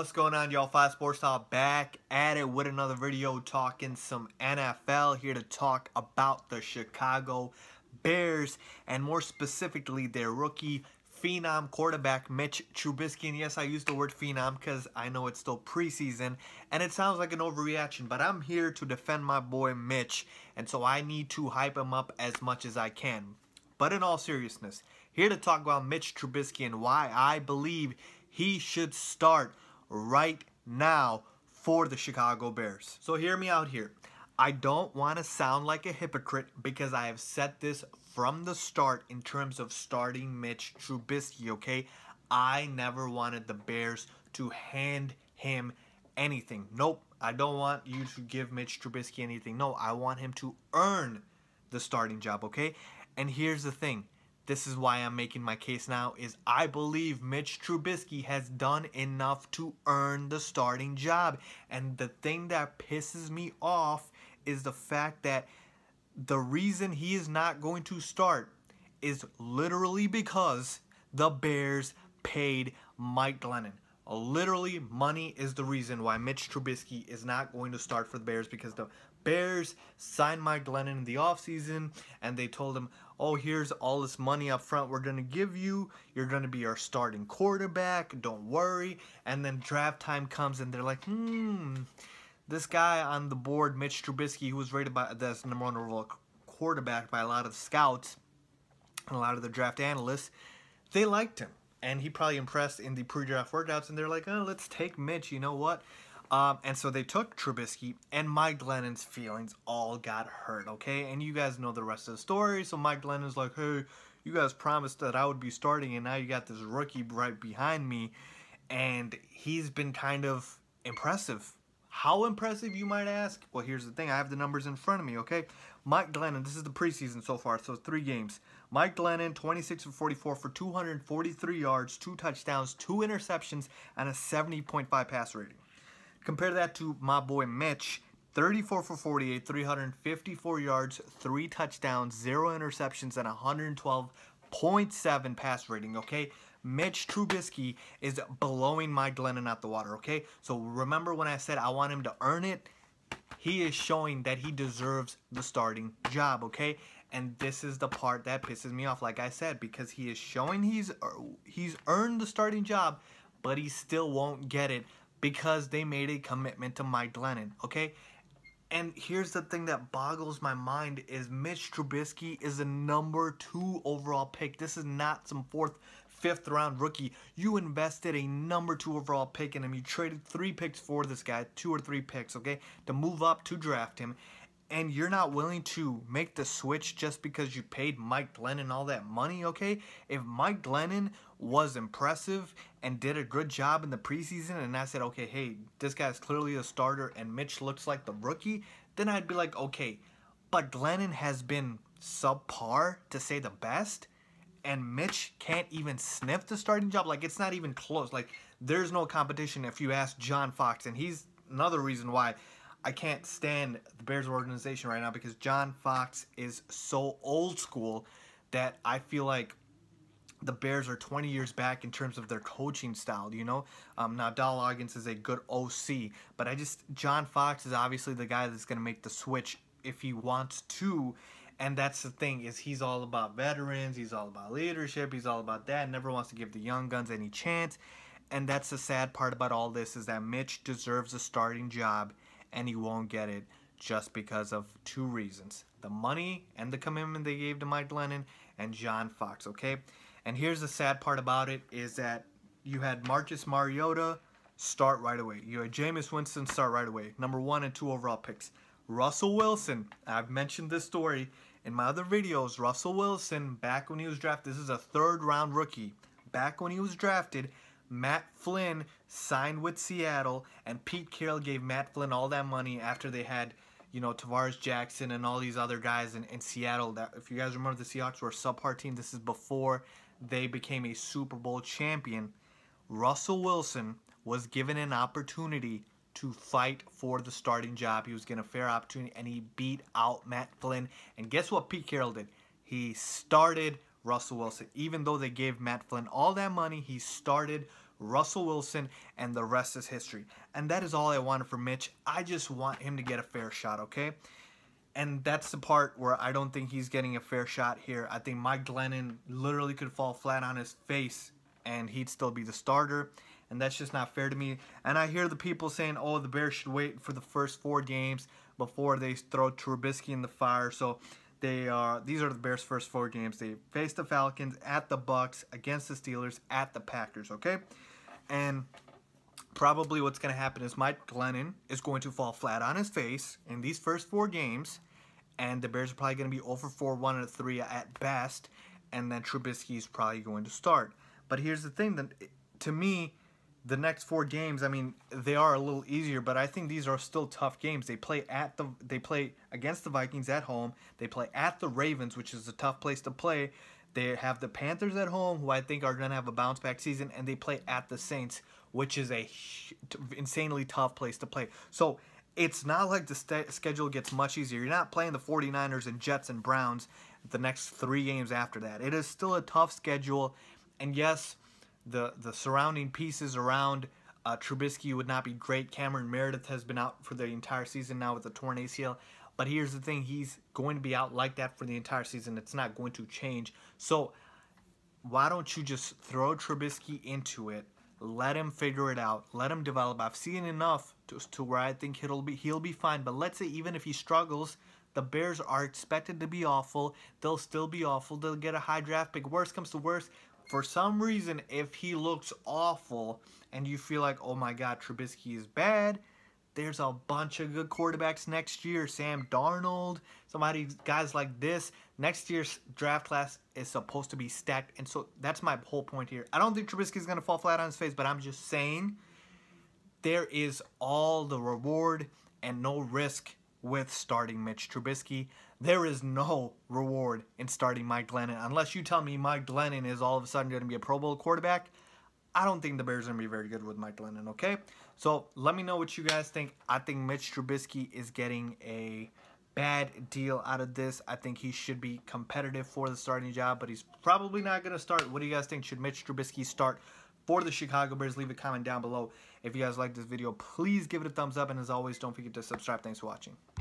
What's going on, y'all? 5 Sports Talk back at it with another video talking some NFL. Here to talk about the Chicago Bears and more specifically their rookie phenom quarterback Mitch Trubisky. And yes, I use the word phenom because I know it's still preseason and it sounds like an overreaction, but I'm here to defend my boy Mitch, and so I need to hype him up as much as I can. But in all seriousness, here to talk about Mitch Trubisky and why I believe he should start right now for the Chicago Bears. So hear me out here. I don't want to sound like a hypocrite because I have said this from the start in terms of starting Mitch Trubisky, okay? I never wanted the Bears to hand him anything. Nope, I don't want you to give Mitch Trubisky anything. No, I want him to earn the starting job, okay? And here's the thing. This is why I'm making my case now, is I believe Mitch Trubisky has done enough to earn the starting job. And the thing that pisses me off is the fact that the reason he is not going to start is literally because the Bears paid Mike Glennon. Literally, money is the reason why Mitch Trubisky is not going to start for the Bears, because the Bears signed Mike Glennon in the offseason and they told him, oh, here's all this money up front we're going to give you. You're going to be our starting quarterback. Don't worry. And then draft time comes and they're like, this guy on the board, Mitch Trubisky, who was rated by the number one overall quarterback by a lot of scouts and a lot of the draft analysts, they liked him. And he probably impressed in the pre-draft workouts, and they're like, oh, let's take Mitch, you know what? And so they took Trubisky, and Mike Glennon's feelings all got hurt, okay? And you guys know the rest of the story. So Mike Glennon's like, hey, you guys promised that I would be starting, and now you got this rookie right behind me. And he's been kind of impressive. How impressive, you might ask? Well, here's the thing. I have the numbers in front of me, okay? Mike Glennon, this is the preseason so far, so 3 games. Mike Glennon, 26 of 44 for 243 yards, 2 touchdowns, 2 interceptions, and a 70.5 pass rating. Compare that to my boy Mitch, 34 for 48, 354 yards, 3 touchdowns, 0 interceptions, and 112.7 pass rating, okay? Mitch Trubisky is blowing Mike Glennon out the water, okay? So remember when I said I want him to earn it? He is showing that he deserves the starting job, okay? And this is the part that pisses me off, like I said, because he is showing he's earned the starting job, but he still won't get it because they made a commitment to Mike Glennon, okay? And here's the thing that boggles my mind is Mitch Trubisky is a number 2 overall pick. This is not some 4th, 5th round rookie. You invested a number 2 overall pick in him. You traded 3 picks for this guy, 2 or 3 picks, okay, to move up to draft him. And you're not willing to make the switch just because you paid Mike Glennon all that money, okay? If Mike Glennon was impressive and did a good job in the preseason and I said, okay, hey, this guy's clearly a starter and Mitch looks like the rookie, then I'd be like, okay. But Glennon has been subpar, to say the best, and Mitch can't even sniff the starting job. Like, it's not even close. Like, there's no competition if you ask John Fox, and he's another reason why I can't stand the Bears organization right now, because John Fox is so old school that I feel like the Bears are 20 years back in terms of their coaching style, you know? Now, Dal Loggins is a good OC, but John Fox is obviously the guy that's going to make the switch if he wants to, and that's the thing, is he's all about veterans, he's all about leadership, he's all about that, never wants to give the young guns any chance, and that's the sad part about all this, is that Mitch deserves a starting job, and he won't get it just because of 2 reasons. The money and the commitment they gave to Mike Glennon and John Fox, okay? And here's the sad part about it, is that you had Marcus Mariota start right away. You had Jameis Winston start right away. Number 1 and 2 overall picks. Russell Wilson, I've mentioned this story in my other videos. Russell Wilson, back when he was drafted, this is a 3rd round rookie. Back when he was drafted, Matt Flynn signed with Seattle, and Pete Carroll gave Matt Flynn all that money after they had, you know, Tavares Jackson and all these other guys in Seattle. That, if you guys remember, the Seahawks were a subpar team. This is before they became a Super Bowl champion. Russell Wilson was given an opportunity to fight for the starting job. He was given a fair opportunity, and he beat out Matt Flynn. And guess what Pete Carroll did? He started Russell Wilson. Even though they gave Matt Flynn all that money, he started Russell Wilson, and the rest is history. And that is all I wanted from Mitch. I just want him to get a fair shot, okay? And that's the part where I don't think he's getting a fair shot here. I think Mike Glennon literally could fall flat on his face and he'd still be the starter. And that's just not fair to me. And I hear the people saying, oh, the Bears should wait for the first 4 games before they throw Trubisky in the fire. So these are the Bears' first 4 games. They face the Falcons, at the Bucks, against the Steelers, at the Packers, okay? And probably what's going to happen is Mike Glennon is going to fall flat on his face in these first 4 games, and the Bears are probably going to be 0-4, 1-3 at best, and then Trubisky is probably going to start. But here's the thing, that to me, the next 4 games, I mean, they are a little easier, but I think these are still tough games. They play against the Vikings at home. They play at the Ravens, which is a tough place to play. They have the Panthers at home, who I think are going to have a bounce-back season, and they play at the Saints, which is a insanely tough place to play. So it's not like the schedule gets much easier. You're not playing the 49ers and Jets and Browns the next 3 games after that. It is still a tough schedule, and yes, the surrounding pieces around Trubisky would not be great. Cameron Meredith has been out for the entire season now with a torn ACL. But here's the thing, he's going to be out like that for the entire season. It's not going to change. So why don't you just throw Trubisky into it, let him figure it out, let him develop. I've seen enough to where I think he'll be fine. But let's say even if he struggles, the Bears are expected to be awful. They'll still be awful. They'll get a high draft pick. Worst comes to worst, for some reason, if he looks awful and you feel like, oh my God, Trubisky is bad, there's a bunch of good quarterbacks next year. Sam Darnold, guys like this. Next year's draft class is supposed to be stacked. And so that's my whole point here. I don't think Trubisky's going to fall flat on his face, but I'm just saying there is all the reward and no risk with starting Mitch Trubisky. There is no reward in starting Mike Glennon. Unless you tell me Mike Glennon is all of a sudden going to be a Pro Bowl quarterback, I don't think the Bears are going to be very good with Mike Glennon, okay? So let me know what you guys think. I think Mitch Trubisky is getting a bad deal out of this. I think he should be competitive for the starting job, but he's probably not going to start. What do you guys think? Should Mitch Trubisky start for the Chicago Bears? Leave a comment down below. If you guys like this video, please give it a thumbs up. And as always, don't forget to subscribe. Thanks for watching.